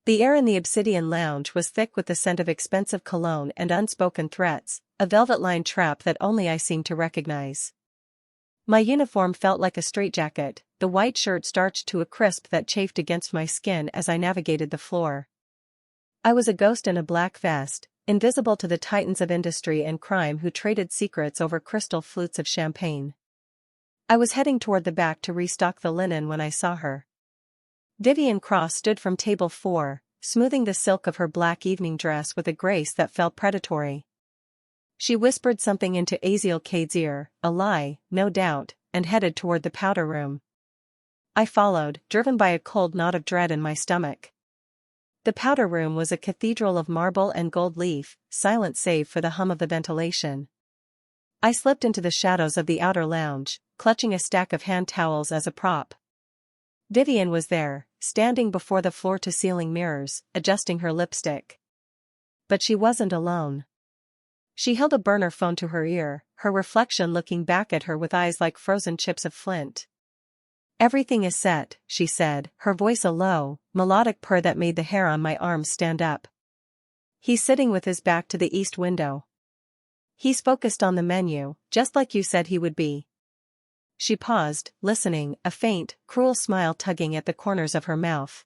The air in the obsidian lounge was thick with the scent of expensive cologne and unspoken threats, a velvet-lined trap that only I seemed to recognize. My uniform felt like a straitjacket, the white shirt starched to a crisp that chafed against my skin as I navigated the floor. I was a ghost in a black vest, invisible to the titans of industry and crime who traded secrets over crystal flutes of champagne. I was heading toward the back to restock the linen when I saw her. Vivian Cross stood from table 4, smoothing the silk of her black evening dress with a grace that felt predatory. She whispered something into Aziel Cade's ear, a lie, no doubt, and headed toward the powder room. I followed, driven by a cold knot of dread in my stomach. The powder room was a cathedral of marble and gold leaf, silent save for the hum of the ventilation. I slipped into the shadows of the outer lounge, clutching a stack of hand towels as a prop. Vivian was there, standing before the floor-to-ceiling mirrors, adjusting her lipstick. But she wasn't alone. She held a burner phone to her ear, her reflection looking back at her with eyes like frozen chips of flint. "Everything is set," she said, her voice a low, melodic purr that made the hair on my arms stand up. "He's sitting with his back to the east window. He's focused on the menu, just like you said he would be." She paused, listening, a faint, cruel smile tugging at the corners of her mouth.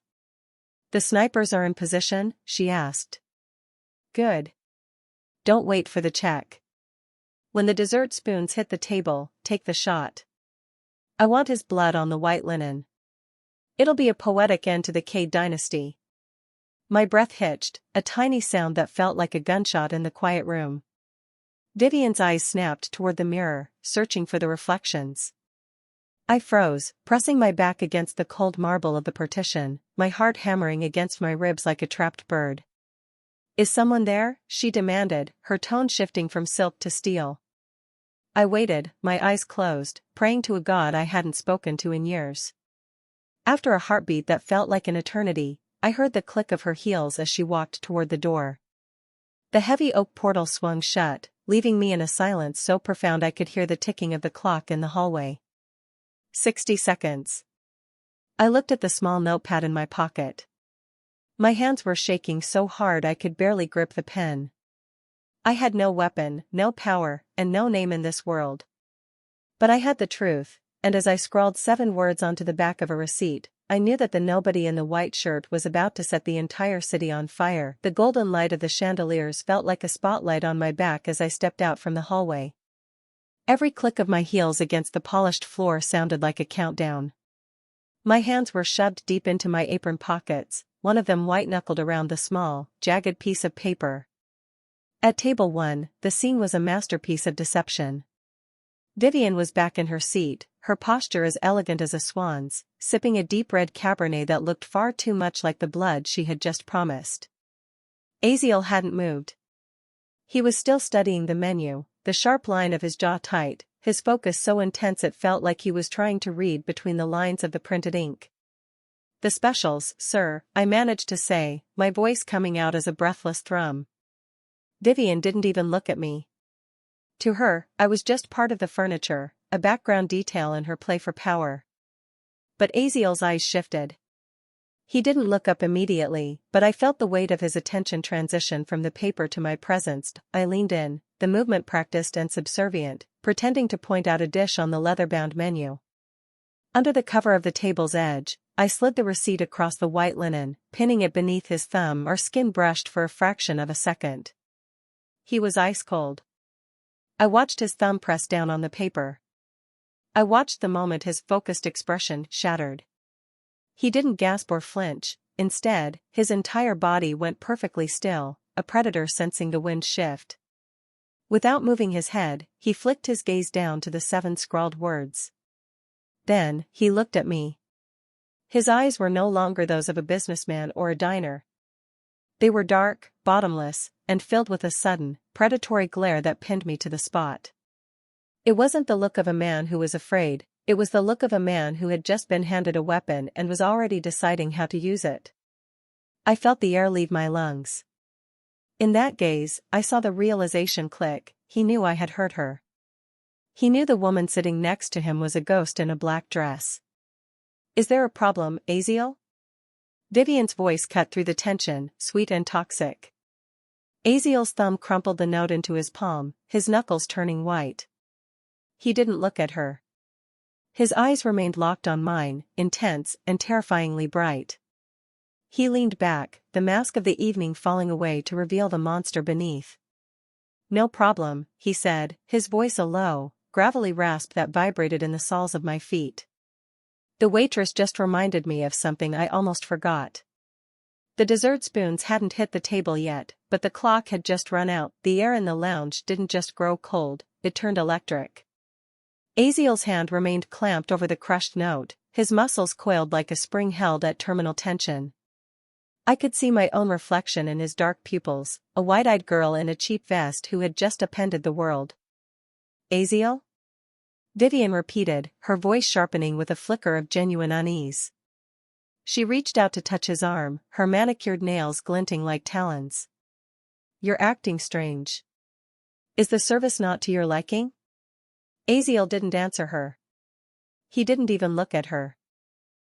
"The snipers are in position?" she asked. "Good. Don't wait for the check. When the dessert spoons hit the table, take the shot. I want his blood on the white linen. It'll be a poetic end to the Cade dynasty." My breath hitched, a tiny sound that felt like a gunshot in the quiet room. Vivian's eyes snapped toward the mirror, searching for the reflections. I froze, pressing my back against the cold marble of the partition, my heart hammering against my ribs like a trapped bird. "Is someone there?" she demanded, her tone shifting from silk to steel. I waited, my eyes closed, praying to a god I hadn't spoken to in years. After a heartbeat that felt like an eternity, I heard the click of her heels as she walked toward the door. The heavy oak portal swung shut, leaving me in a silence so profound I could hear the ticking of the clock in the hallway. 60 seconds. I looked at the small notepad in my pocket. My hands were shaking so hard I could barely grip the pen. I had no weapon, no power, and no name in this world. But I had the truth, and as I scrawled 7 words onto the back of a receipt, I knew that the nobody in the white shirt was about to set the entire city on fire. The golden light of the chandeliers felt like a spotlight on my back as I stepped out from the hallway. Every click of my heels against the polished floor sounded like a countdown. My hands were shoved deep into my apron pockets, one of them white-knuckled around the small, jagged piece of paper. At table 1, the scene was a masterpiece of deception. Vivian was back in her seat, her posture as elegant as a swan's, sipping a deep red Cabernet that looked far too much like the blood she had just promised. Aziel hadn't moved. He was still studying the menu, the sharp line of his jaw tight, his focus so intense it felt like he was trying to read between the lines of the printed ink. "The specials, sir," I managed to say, my voice coming out as a breathless thrum. Vivian didn't even look at me. To her, I was just part of the furniture, a background detail in her play for power. But Aziel's eyes shifted. He didn't look up immediately, but I felt the weight of his attention transition from the paper to my presence. I leaned in, the movement practiced and subservient, pretending to point out a dish on the leather-bound menu. Under the cover of the table's edge, I slid the receipt across the white linen, pinning it beneath his thumb. Our skin brushed for a fraction of a second. He was ice cold. I watched his thumb press down on the paper. I watched the moment his focused expression shattered. He didn't gasp or flinch, instead, his entire body went perfectly still, a predator sensing the wind shift. Without moving his head, he flicked his gaze down to the 7 scrawled words. Then, he looked at me. His eyes were no longer those of a businessman or a diner. They were dark, bottomless, and filled with a sudden, predatory glare that pinned me to the spot. It wasn't the look of a man who was afraid, it was the look of a man who had just been handed a weapon and was already deciding how to use it. I felt the air leave my lungs. In that gaze, I saw the realization click. He knew I had hurt her. He knew the woman sitting next to him was a ghost in a black dress. "Is there a problem, Aziel?" Vivian's voice cut through the tension, sweet and toxic. Aziel's thumb crumpled the note into his palm, his knuckles turning white. He didn't look at her. His eyes remained locked on mine, intense and terrifyingly bright. He leaned back, the mask of the evening falling away to reveal the monster beneath. "No problem," he said, his voice a low, gravelly rasp that vibrated in the soles of my feet. "The waitress just reminded me of something I almost forgot." The dessert spoons hadn't hit the table yet, but the clock had just run out. The air in the lounge didn't just grow cold, it turned electric. Aziel's hand remained clamped over the crushed note, his muscles coiled like a spring held at terminal tension. I could see my own reflection in his dark pupils, a wide-eyed girl in a cheap vest who had just upended the world. "Aziel?" Vivian repeated, her voice sharpening with a flicker of genuine unease. She reached out to touch his arm, her manicured nails glinting like talons. "You're acting strange. Is the service not to your liking?" Aziel didn't answer her. He didn't even look at her.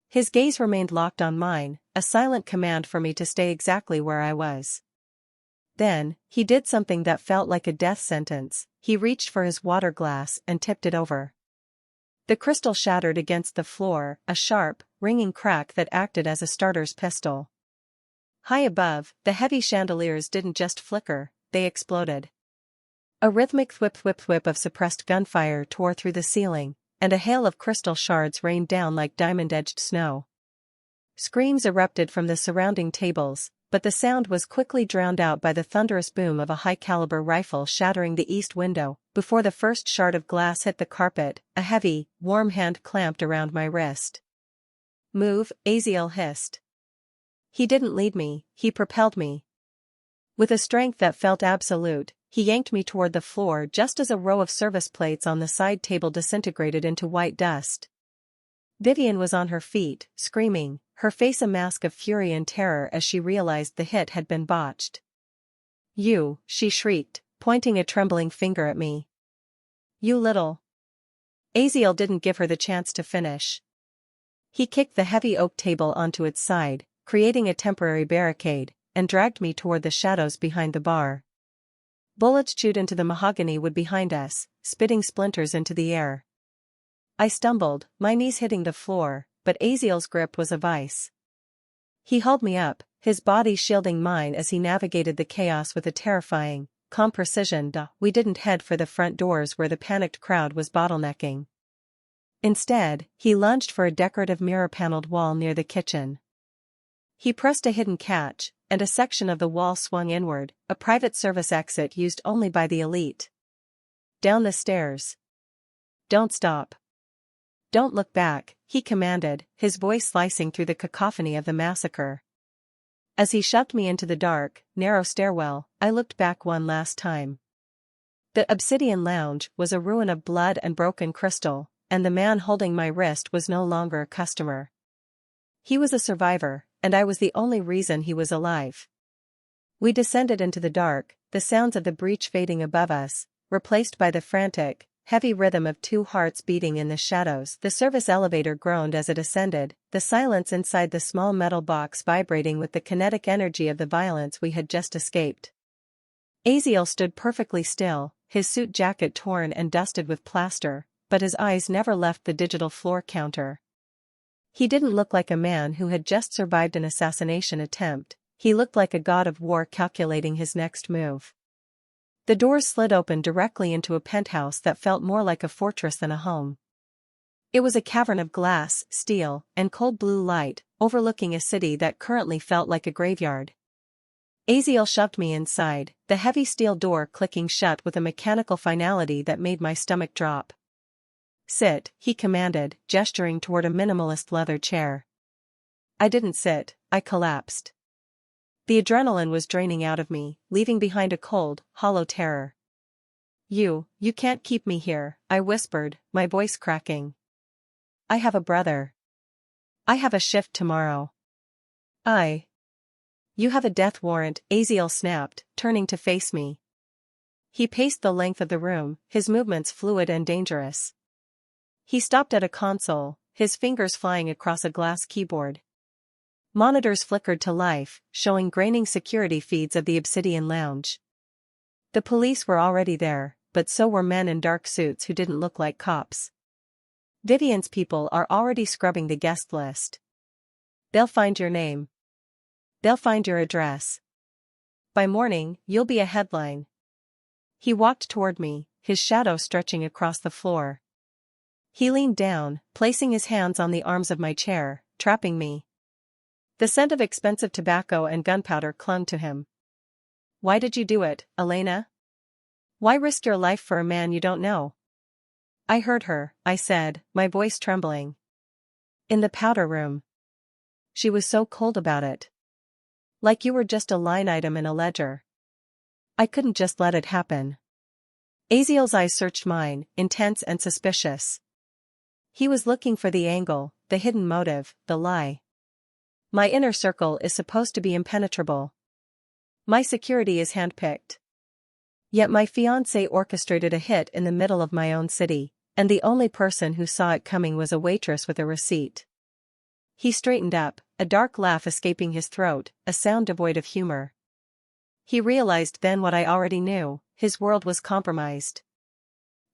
His gaze remained locked on mine, a silent command for me to stay exactly where I was. Then, he did something that felt like a death sentence. He reached for his water glass and tipped it over. The crystal shattered against the floor, a sharp, ringing crack that acted as a starter's pistol. High above, the heavy chandeliers didn't just flicker, they exploded. A rhythmic thwip-thwip-thwip of suppressed gunfire tore through the ceiling, and a hail of crystal shards rained down like diamond-edged snow. Screams erupted from the surrounding tables, but the sound was quickly drowned out by the thunderous boom of a high-caliber rifle shattering the east window. Before the first shard of glass hit the carpet, a heavy, warm hand clamped around my wrist. "Move," Aziel hissed. He didn't lead me, he propelled me. With a strength that felt absolute, he yanked me toward the floor just as a row of service plates on the side table disintegrated into white dust. Vivian was on her feet, screaming, her face a mask of fury and terror as she realized the hit had been botched. "You," she shrieked, pointing a trembling finger at me. "You little..." Aziel didn't give her the chance to finish. He kicked the heavy oak table onto its side, creating a temporary barricade, and dragged me toward the shadows behind the bar. Bullets chewed into the mahogany wood behind us, spitting splinters into the air. I stumbled, my knees hitting the floor, but Aziel's grip was a vice. He hauled me up, his body shielding mine as he navigated the chaos with a terrifying, calm precision. We didn't head for the front doors where the panicked crowd was bottlenecking. Instead, he lunged for a decorative mirror-paneled wall near the kitchen. He pressed a hidden catch, and a section of the wall swung inward, a private service exit used only by the elite. "Down the stairs. Don't stop. Don't look back," he commanded, his voice slicing through the cacophony of the massacre. As he shoved me into the dark, narrow stairwell, I looked back one last time. The obsidian lounge was a ruin of blood and broken crystal, and the man holding my wrist was no longer a customer. He was a survivor, and I was the only reason he was alive. We descended into the dark, the sounds of the breach fading above us, replaced by the frantic, heavy rhythm of two hearts beating in the shadows. The service elevator groaned as it ascended, the silence inside the small metal box vibrating with the kinetic energy of the violence we had just escaped. Aziel stood perfectly still, his suit jacket torn and dusted with plaster, but his eyes never left the digital floor counter. He didn't look like a man who had just survived an assassination attempt, he looked like a god of war calculating his next move. The doors slid open directly into a penthouse that felt more like a fortress than a home. It was a cavern of glass, steel, and cold blue light, overlooking a city that currently felt like a graveyard. Aziel shoved me inside, the heavy steel door clicking shut with a mechanical finality that made my stomach drop. "Sit," he commanded, gesturing toward a minimalist leather chair. I didn't sit, I collapsed. The adrenaline was draining out of me, leaving behind a cold, hollow terror. You can't keep me here," I whispered, my voice cracking. "I have a brother. I have a shift tomorrow. You have a death warrant," Aziel snapped, turning to face me. He paced the length of the room, his movements fluid and dangerous. He stopped at a console, his fingers flying across a glass keyboard. Monitors flickered to life, showing graining security feeds of the Obsidian Lounge. The police were already there, but so were men in dark suits who didn't look like cops. Vivian's people are already scrubbing the guest list. They'll find your name. They'll find your address. By morning, you'll be a headline. He walked toward me, his shadow stretching across the floor. He leaned down, placing his hands on the arms of my chair, trapping me. The scent of expensive tobacco and gunpowder clung to him. Why did you do it, Elena? Why risk your life for a man you don't know? I heard her, I said, my voice trembling. In the powder room. She was so cold about it. Like you were just a line item in a ledger. I couldn't just let it happen. Aziel's eyes searched mine, intense and suspicious. He was looking for the angle, the hidden motive, the lie. My inner circle is supposed to be impenetrable. My security is handpicked. Yet my fiancé orchestrated a hit in the middle of my own city, and the only person who saw it coming was a waitress with a receipt. He straightened up, a dark laugh escaping his throat, a sound devoid of humor. He realized then what I already knew, his world was compromised.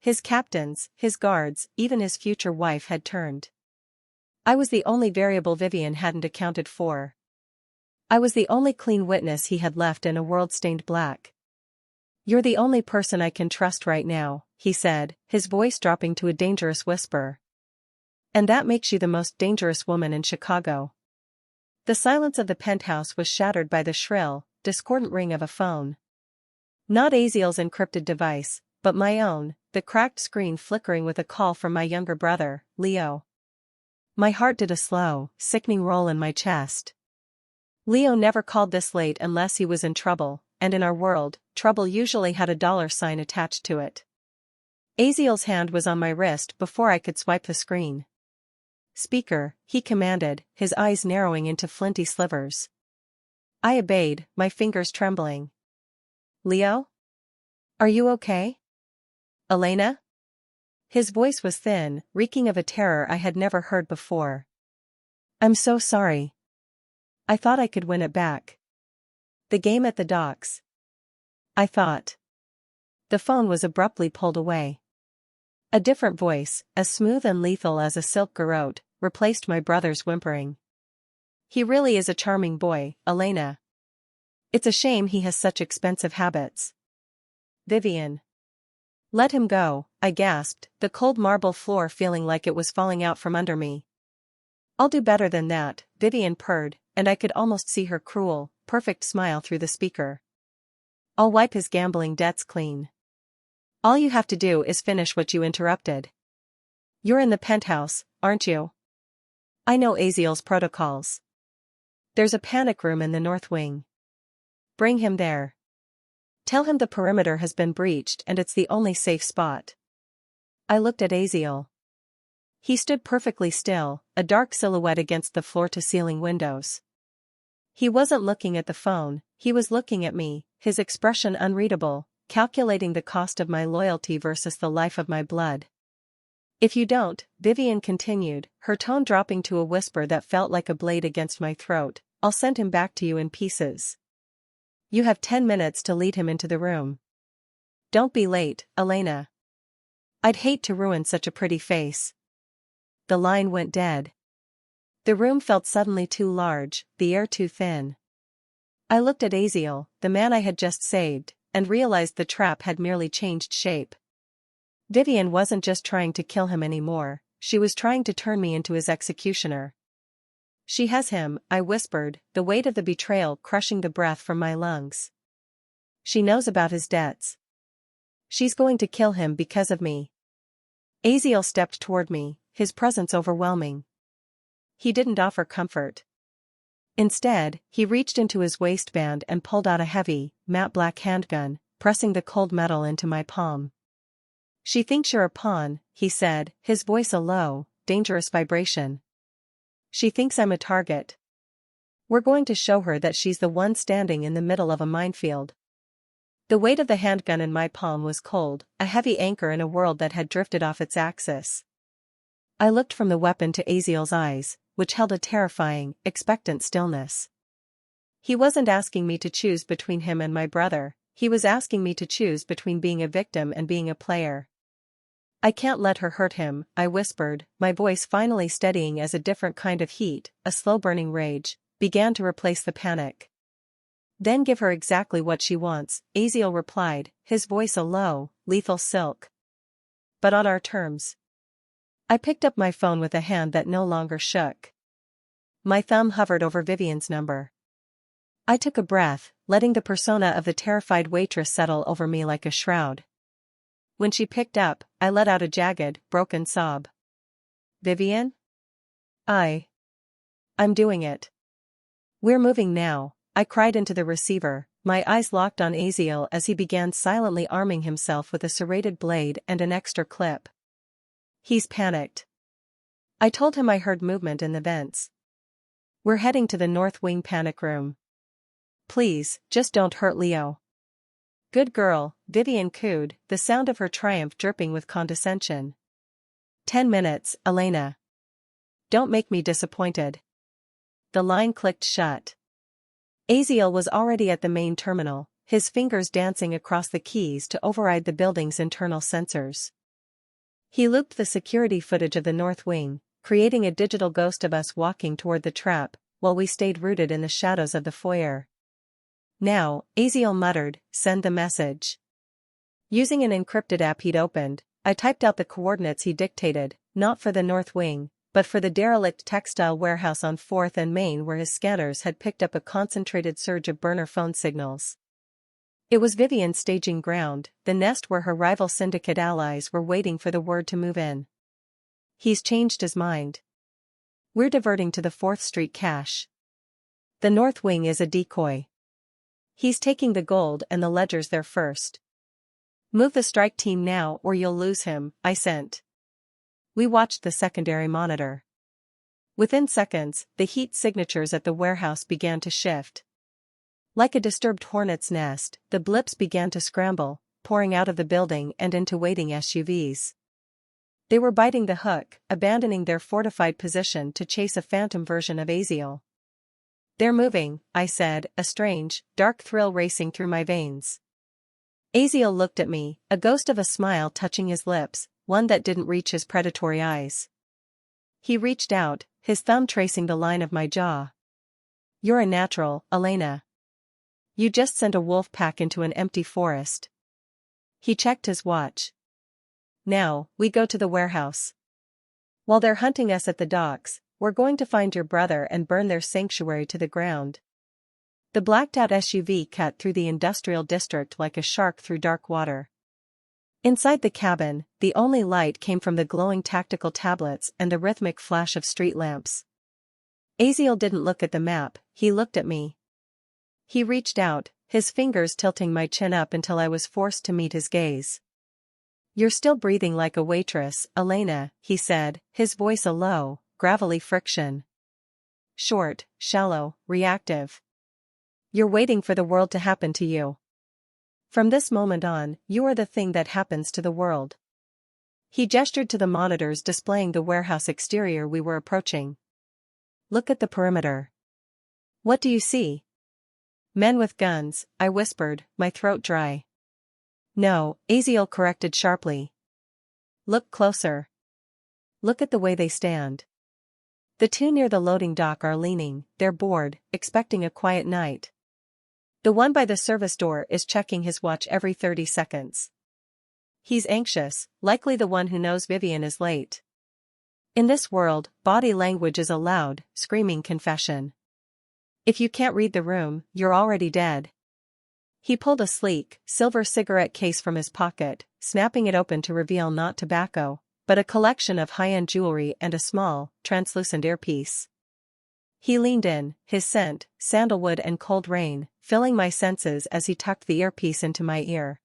His captains, his guards, even his future wife had turned. I was the only variable Vivian hadn't accounted for. I was the only clean witness he had left in a world stained black. You're the only person I can trust right now, he said, his voice dropping to a dangerous whisper. And that makes you the most dangerous woman in Chicago. The silence of the penthouse was shattered by the shrill, discordant ring of a phone. Not Aziel's encrypted device, but my own, the cracked screen flickering with a call from my younger brother, Leo. My heart did a slow, sickening roll in my chest. Leo never called this late unless he was in trouble, and in our world, trouble usually had a $sign attached to it. Aziel's hand was on my wrist before I could swipe the screen. Speaker, he commanded, his eyes narrowing into flinty slivers. I obeyed, my fingers trembling. Leo? Are you okay? Elena? His voice was thin, reeking of a terror I had never heard before. I'm so sorry. I thought I could win it back. The game at the docks. I thought. The phone was abruptly pulled away. A different voice, as smooth and lethal as a silk garrote, replaced my brother's whimpering. He really is a charming boy, Elena. It's a shame he has such expensive habits. Vivian. Let him go, I gasped, the cold marble floor feeling like it was falling out from under me. I'll do better than that, Vivian purred, and I could almost see her cruel, perfect smile through the speaker. I'll wipe his gambling debts clean. All you have to do is finish what you interrupted. You're in the penthouse, aren't you? I know Aziel's protocols. There's a panic room in the north wing. Bring him there. Tell him the perimeter has been breached and it's the only safe spot. I looked at Aziel. He stood perfectly still, a dark silhouette against the floor-to-ceiling windows. He wasn't looking at the phone, he was looking at me, his expression unreadable, calculating the cost of my loyalty versus the life of my blood. If you don't, Vivian continued, her tone dropping to a whisper that felt like a blade against my throat, I'll send him back to you in pieces. You have 10 minutes to lead him into the room. Don't be late, Elena. I'd hate to ruin such a pretty face. The line went dead. The room felt suddenly too large, the air too thin. I looked at Aziel, the man I had just saved, and realized the trap had merely changed shape. Vivian wasn't just trying to kill him anymore, she was trying to turn me into his executioner. She has him, I whispered, the weight of the betrayal crushing the breath from my lungs. She knows about his debts. She's going to kill him because of me. Aziel stepped toward me, his presence overwhelming. He didn't offer comfort. Instead, he reached into his waistband and pulled out a heavy, matte black handgun, pressing the cold metal into my palm. She thinks you're a pawn, he said, his voice a low, dangerous vibration. She thinks I'm a target. We're going to show her that she's the one standing in the middle of a minefield. The weight of the handgun in my palm was cold, a heavy anchor in a world that had drifted off its axis. I looked from the weapon to Aziel's eyes, which held a terrifying, expectant stillness. He wasn't asking me to choose between him and my brother, he was asking me to choose between being a victim and being a player. I can't let her hurt him, I whispered, my voice finally steadying as a different kind of heat, a slow-burning rage, began to replace the panic. Then give her exactly what she wants, Aziel replied, his voice a low, lethal silk. But on our terms. I picked up my phone with a hand that no longer shook. My thumb hovered over Vivian's number. I took a breath, letting the persona of the terrified waitress settle over me like a shroud. When she picked up, I let out a jagged, broken sob. Vivian? I'm doing it. We're moving now, I cried into the receiver, my eyes locked on Aziel as he began silently arming himself with a serrated blade and an extra clip. He's panicked. I told him I heard movement in the vents. We're heading to the North Wing panic room. Please, just don't hurt Leo. Good girl, Vivian cooed, the sound of her triumph dripping with condescension. 10 minutes, Elena. Don't make me disappointed. The line clicked shut. Aziel was already at the main terminal, his fingers dancing across the keys to override the building's internal sensors. He looped the security footage of the North Wing, creating a digital ghost of us walking toward the trap, while we stayed rooted in the shadows of the foyer. Now, Aziel muttered, send the message. Using an encrypted app he'd opened, I typed out the coordinates he dictated, not for the North Wing, but for the derelict textile warehouse on 4th and Main where his scanners had picked up a concentrated surge of burner phone signals. It was Vivian's staging ground, the nest where her rival syndicate allies were waiting for the word to move in. He's changed his mind. We're diverting to the 4th Street cache. The North Wing is a decoy. He's taking the gold and the ledgers there first. Move the strike team now or you'll lose him, I sent. We watched the secondary monitor. Within seconds, the heat signatures at the warehouse began to shift. Like a disturbed hornet's nest, the blips began to scramble, pouring out of the building and into waiting SUVs. They were biting the hook, abandoning their fortified position to chase a phantom version of Aziel. They're moving, I said, a strange, dark thrill racing through my veins. Aziel looked at me, a ghost of a smile touching his lips, one that didn't reach his predatory eyes. He reached out, his thumb tracing the line of my jaw. You're a natural, Elena. You just sent a wolf pack into an empty forest. He checked his watch. Now, we go to the warehouse. While they're hunting us at the docks, we're going to find your brother and burn their sanctuary to the ground. The blacked-out SUV cut through the industrial district like a shark through dark water. Inside the cabin, the only light came from the glowing tactical tablets and the rhythmic flash of street lamps. Aziel didn't look at the map, he looked at me. He reached out, his fingers tilting my chin up until I was forced to meet his gaze. You're still breathing like a waitress, Elena, he said, his voice a low, gravelly friction. Short, shallow, reactive. You're waiting for the world to happen to you. From this moment on, you are the thing that happens to the world. He gestured to the monitors displaying the warehouse exterior we were approaching. Look at the perimeter. What do you see? Men with guns, I whispered, my throat dry. No, Aziel corrected sharply. Look closer. Look at the way they stand. The two near the loading dock are leaning, they're bored, expecting a quiet night. The one by the service door is checking his watch every 30 seconds. He's anxious, likely the one who knows Vivian is late. In this world, body language is a loud, screaming confession. If you can't read the room, you're already dead. He pulled a sleek, silver cigarette case from his pocket, snapping it open to reveal not tobacco, but a collection of high-end jewelry and a small, translucent earpiece. He leaned in, his scent, sandalwood and cold rain, filling my senses as he tucked the earpiece into my ear.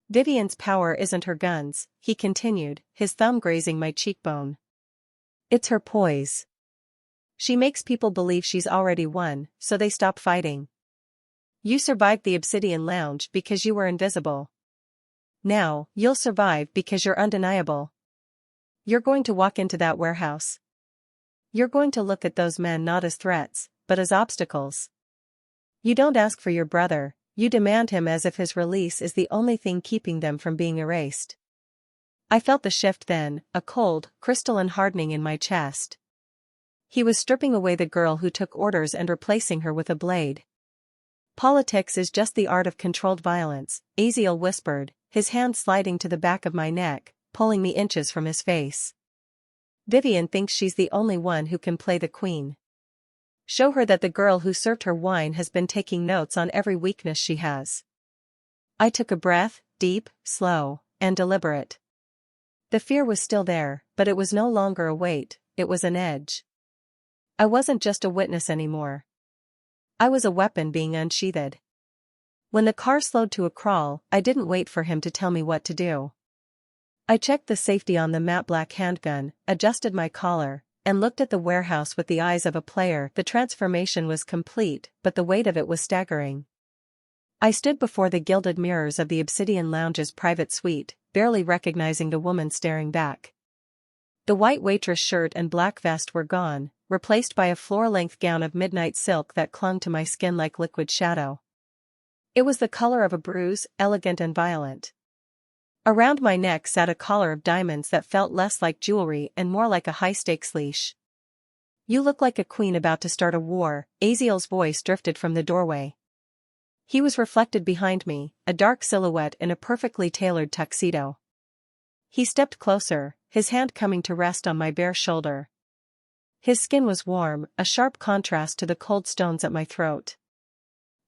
Vivian's power isn't her guns, he continued, his thumb grazing my cheekbone. It's her poise. She makes people believe she's already won, so they stop fighting. You survived the Obsidian Lounge because you were invisible. Now, you'll survive because you're undeniable. You're going to walk into that warehouse. You're going to look at those men not as threats, but as obstacles. You don't ask for your brother, you demand him as if his release is the only thing keeping them from being erased. I felt the shift then, a cold, crystalline hardening in my chest. He was stripping away the girl who took orders and replacing her with a blade. Politics is just the art of controlled violence, Aziel whispered, his hand sliding to the back of my neck, pulling me inches from his face. Vivian thinks she's the only one who can play the queen. Show her that the girl who served her wine has been taking notes on every weakness she has. I took a breath, deep, slow, and deliberate. The fear was still there, but it was no longer a weight, it was an edge. I wasn't just a witness anymore. I was a weapon being unsheathed. When the car slowed to a crawl, I didn't wait for him to tell me what to do. I checked the safety on the matte black handgun, adjusted my collar, and looked at the warehouse with the eyes of a player. The transformation was complete, but the weight of it was staggering. I stood before the gilded mirrors of the Obsidian Lounge's private suite, barely recognizing the woman staring back. The white waitress shirt and black vest were gone, replaced by a floor-length gown of midnight silk that clung to my skin like liquid shadow. It was the color of a bruise, elegant and violent. Around my neck sat a collar of diamonds that felt less like jewelry and more like a high-stakes leash. You look like a queen about to start a war, Aziel's voice drifted from the doorway. He was reflected behind me, a dark silhouette in a perfectly tailored tuxedo. He stepped closer, his hand coming to rest on my bare shoulder. His skin was warm, a sharp contrast to the cold stones at my throat.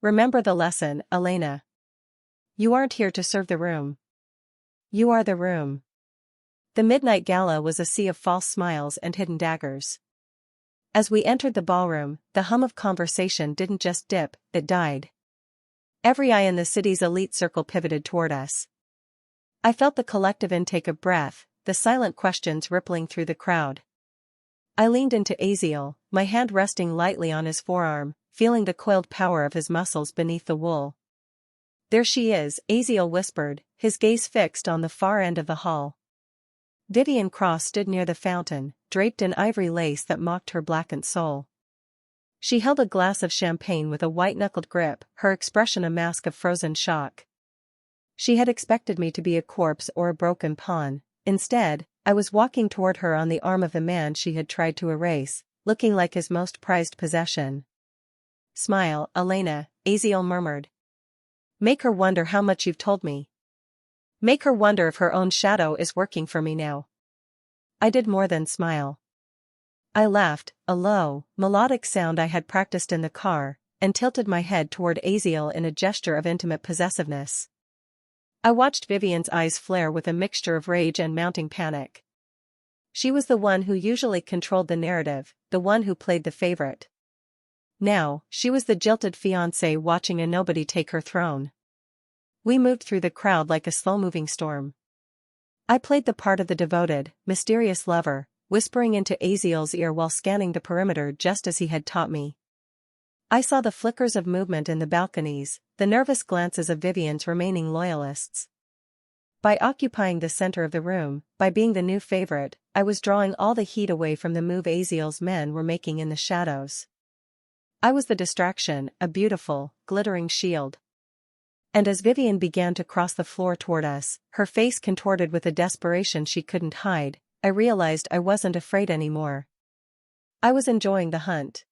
Remember the lesson, Elena. You aren't here to serve the room. You are the room. The midnight gala was a sea of false smiles and hidden daggers. As we entered the ballroom, the hum of conversation didn't just dip, it died. Every eye in the city's elite circle pivoted toward us. I felt the collective intake of breath, the silent questions rippling through the crowd. I leaned into Aziel, my hand resting lightly on his forearm, feeling the coiled power of his muscles beneath the wool. There she is, Aziel whispered, his gaze fixed on the far end of the hall. Vivian Cross stood near the fountain, draped in ivory lace that mocked her blackened soul. She held a glass of champagne with a white-knuckled grip, her expression a mask of frozen shock. She had expected me to be a corpse or a broken pawn. Instead, I was walking toward her on the arm of the man she had tried to erase, looking like his most prized possession. Smile, Elena, Aziel murmured. Make her wonder how much you've told me. Make her wonder if her own shadow is working for me now. I did more than smile. I laughed, a low, melodic sound I had practiced in the car, and tilted my head toward Aziel in a gesture of intimate possessiveness. I watched Vivian's eyes flare with a mixture of rage and mounting panic. She was the one who usually controlled the narrative, the one who played the favorite. Now, she was the jilted fiancée watching a nobody take her throne. We moved through the crowd like a slow-moving storm. I played the part of the devoted, mysterious lover, whispering into Aziel's ear while scanning the perimeter just as he had taught me. I saw the flickers of movement in the balconies, the nervous glances of Vivian's remaining loyalists. By occupying the center of the room, by being the new favorite, I was drawing all the heat away from the move Aziel's men were making in the shadows. I was the distraction, a beautiful, glittering shield. And as Vivian began to cross the floor toward us, her face contorted with a desperation she couldn't hide, I realized I wasn't afraid anymore. I was enjoying the hunt.